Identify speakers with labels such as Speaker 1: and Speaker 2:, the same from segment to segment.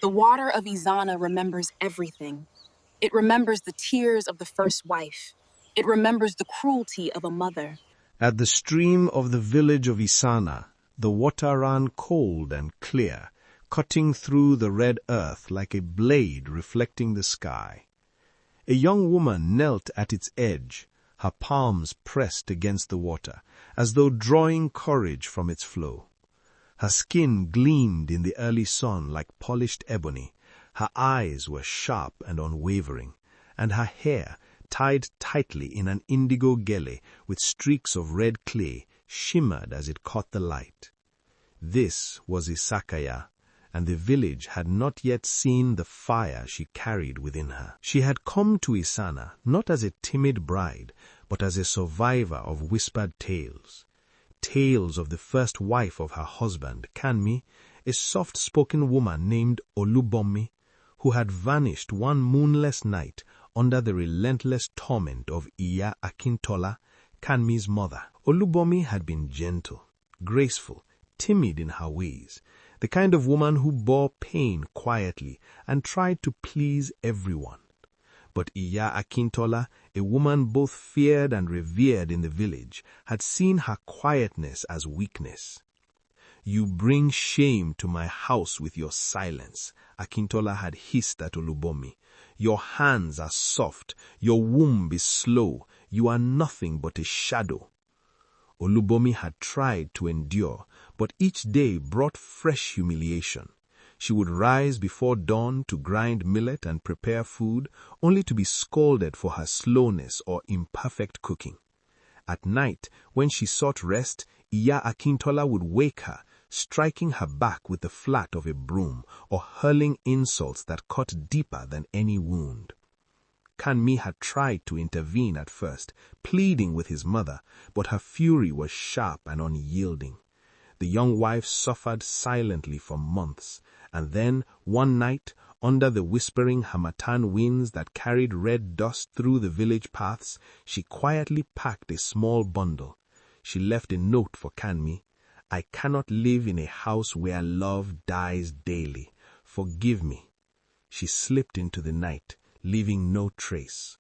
Speaker 1: The water of Izana remembers everything. It remembers the tears of the first wife. It remembers the cruelty of a mother.
Speaker 2: At the stream of the village of Izana, the water ran cold and clear, cutting through the red earth like a blade reflecting the sky. A young woman knelt at its edge, her palms pressed against the water, as though drawing courage from its flow. Her skin gleamed in the early sun like polished ebony, her eyes were sharp and unwavering, and her hair, tied tightly in an indigo gele with streaks of red clay, shimmered as it caught the light. This was Izakaya, and the village had not yet seen the fire she carried within her. She had come to Izana not as a timid bride, but as a survivor of whispered tales. Tales of the first wife of her husband, Kanmi, a soft-spoken woman named Olubomi, who had vanished one moonless night under the relentless torment of Iya Akintola, Kanmi's mother. Olubomi had been gentle, graceful, timid in her ways, the kind of woman who bore pain quietly and tried to please everyone. But Iya Akintola, a woman both feared and revered in the village, had seen her quietness as weakness. "You bring shame to my house with your silence," Akintola had hissed at Olubomi. "Your hands are soft, your womb is slow, you are nothing but a shadow." Olubomi had tried to endure, but each day brought fresh humiliation. She would rise before dawn to grind millet and prepare food, only to be scolded for her slowness or imperfect cooking. At night, when she sought rest, Iya Akintola would wake her, striking her back with the flat of a broom or hurling insults that cut deeper than any wound. Kanmi had tried to intervene at first, pleading with his mother, but her fury was sharp and unyielding. The young wife suffered silently for months, and then, one night, under the whispering Hamatan winds that carried red dust through the village paths, she quietly packed a small bundle. She left a note for Kanmi. "I cannot live in a house where love dies daily. Forgive me." She slipped into the night, leaving no trace.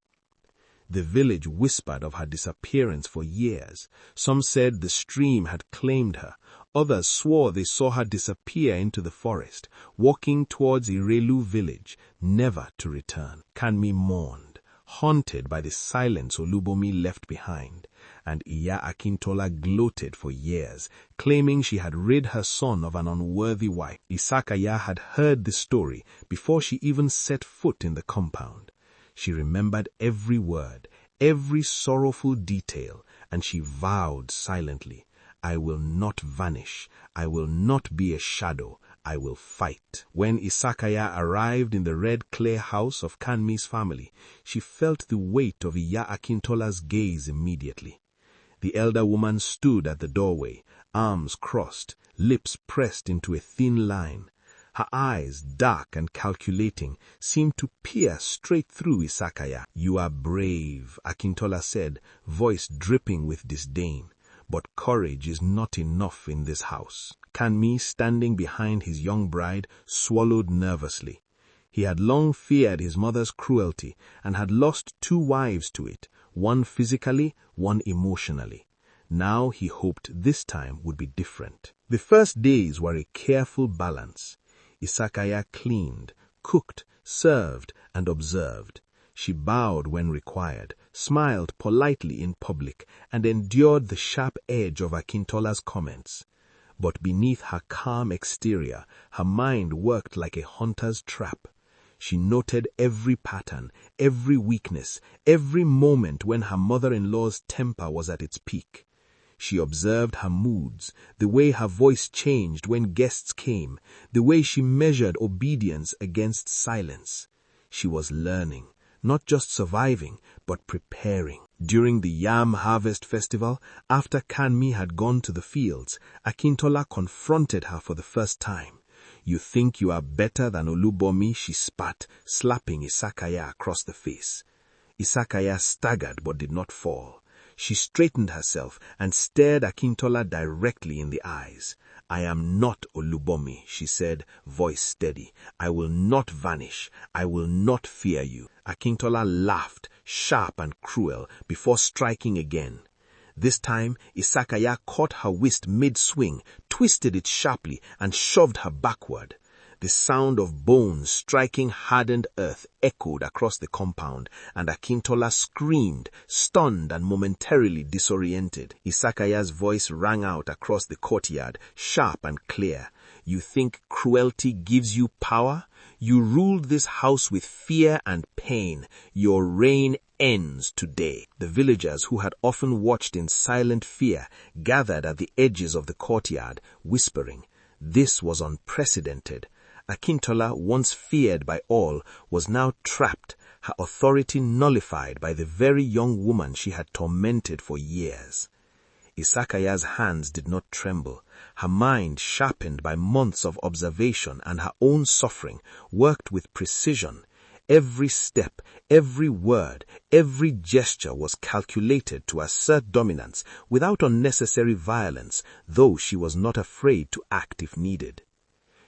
Speaker 2: The village whispered of her disappearance for years. Some said the stream had claimed her. Others swore they saw her disappear into the forest, walking towards Irelu village, never to return. Kanmi mourned, haunted by the silence Olubomi left behind, and Iya Akintola gloated for years, claiming she had rid her son of an unworthy wife. Izakaya had heard the story before she even set foot in the compound. She remembered every word, every sorrowful detail, and she vowed silently, "I will not vanish. I will not be a shadow. I will fight." When Izakaya arrived in the red clay house of Kanmi's family, she felt the weight of Iya Akintola's gaze immediately. The elder woman stood at the doorway, arms crossed, lips pressed into a thin line. Her eyes, dark and calculating, seemed to pierce straight through Izakaya. "You are brave," Akintola said, voice dripping with disdain. "But courage is not enough in this house." Kanmi, standing behind his young bride, swallowed nervously. He had long feared his mother's cruelty and had lost 2 wives to it, one physically, one emotionally. Now he hoped this time would be different. The first days were a careful balance. Izakaya cleaned, cooked, served, and observed. She bowed when required, smiled politely in public, and endured the sharp edge of Akintola's comments. But beneath her calm exterior, her mind worked like a hunter's trap. She noted every pattern, every weakness, every moment when her mother-in-law's temper was at its peak. She observed her moods, the way her voice changed when guests came, the way she measured obedience against silence. She was learning, not just surviving, but preparing. During the yam harvest festival, after Kanmi had gone to the fields, Akintola confronted her for the first time. "You think you are better than Olubomi," she spat, slapping Izakaya across the face. Izakaya staggered but did not fall. She straightened herself and stared Akintola directly in the eyes. "I am not Olubomi," she said, voice steady. "I will not vanish. I will not fear you." Akintola laughed, sharp and cruel, before striking again. This time, Izakaya caught her wrist mid-swing, twisted it sharply, and shoved her backward. The sound of bones striking hardened earth echoed across the compound, and Akintola screamed, stunned and momentarily disoriented. Izakaya's voice rang out across the courtyard, sharp and clear. "You think cruelty gives you power? You ruled this house with fear and pain. Your reign ends today." The villagers, who had often watched in silent fear, gathered at the edges of the courtyard, whispering. This was unprecedented. Akintola, once feared by all, was now trapped, her authority nullified by the very young woman she had tormented for years. Izakaya's hands did not tremble. Her mind, sharpened by months of observation and her own suffering, worked with precision. Every step, every word, every gesture was calculated to assert dominance without unnecessary violence, though she was not afraid to act if needed.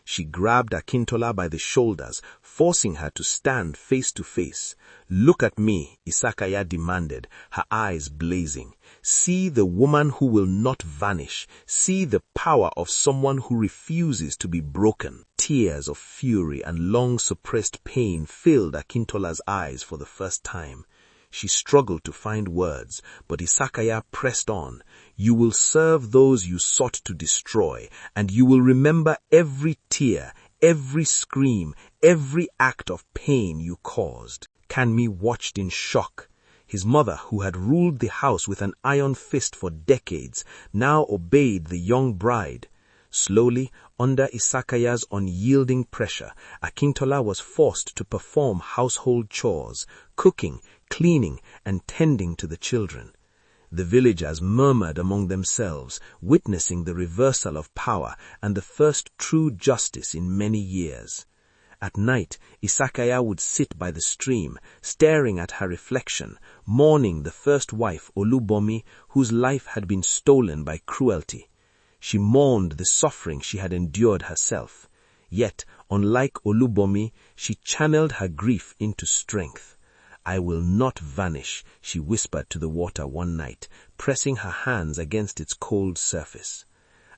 Speaker 2: She grabbed Akintola by the shoulders, forcing her to stand face to face. "Look at me," Izakaya demanded, her eyes blazing. "See the woman who will not vanish. See the power of someone who refuses to be broken." Tears of fury and long-suppressed pain filled Akintola's eyes for the first time. She struggled to find words, but Izakaya pressed on. "You will serve those you sought to destroy, and you will remember every tear, every scream, every act of pain you caused." Kanmi watched in shock. His mother, who had ruled the house with an iron fist for decades, now obeyed the young bride. Slowly, under Izakaya's unyielding pressure, Akintola was forced to perform household chores, cooking, cleaning, and tending to the children. The villagers murmured among themselves, witnessing the reversal of power and the first true justice in many years. At night, Izakaya would sit by the stream, staring at her reflection, mourning the first wife, Olubomi, whose life had been stolen by cruelty. She mourned the suffering she had endured herself. Yet, unlike Olubomi, she channeled her grief into strength. "I will not vanish," she whispered to the water one night, pressing her hands against its cold surface.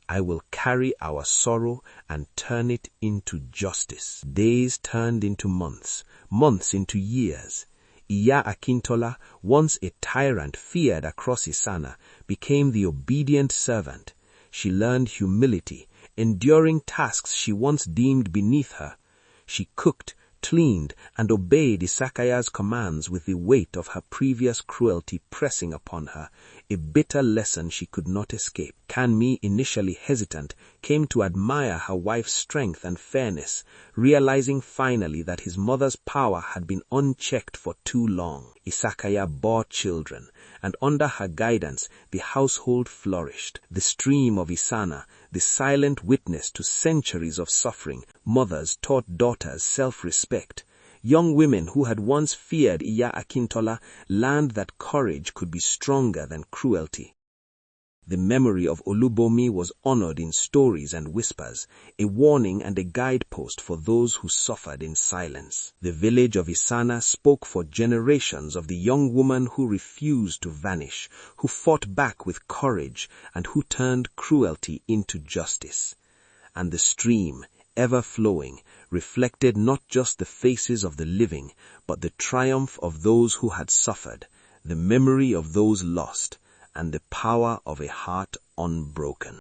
Speaker 2: "I will carry our sorrow and turn it into justice." Days turned into months, months into years. Iya Akintola, once a tyrant feared across Izana, became the obedient servant. She learned humility, enduring tasks she once deemed beneath her. She cooked, cleaned, and obeyed Izakaya's commands with the weight of her previous cruelty pressing upon her, a bitter lesson she could not escape. Kanmi, initially hesitant, came to admire her wife's strength and fairness, realizing finally that his mother's power had been unchecked for too long. Izakaya bore children, and under her guidance the household flourished. The stream of Izana, the silent witness to centuries of suffering, mothers taught daughters self-respect. Young women who had once feared Iya Akintola learned that courage could be stronger than cruelty. The memory of Olubomi was honored in stories and whispers, a warning and a guidepost for those who suffered in silence. The village of Izana spoke for generations of the young woman who refused to vanish, who fought back with courage, and who turned cruelty into justice. And the stream, ever flowing, reflected not just the faces of the living, but the triumph of those who had suffered, the memory of those lost, and the power of a heart unbroken.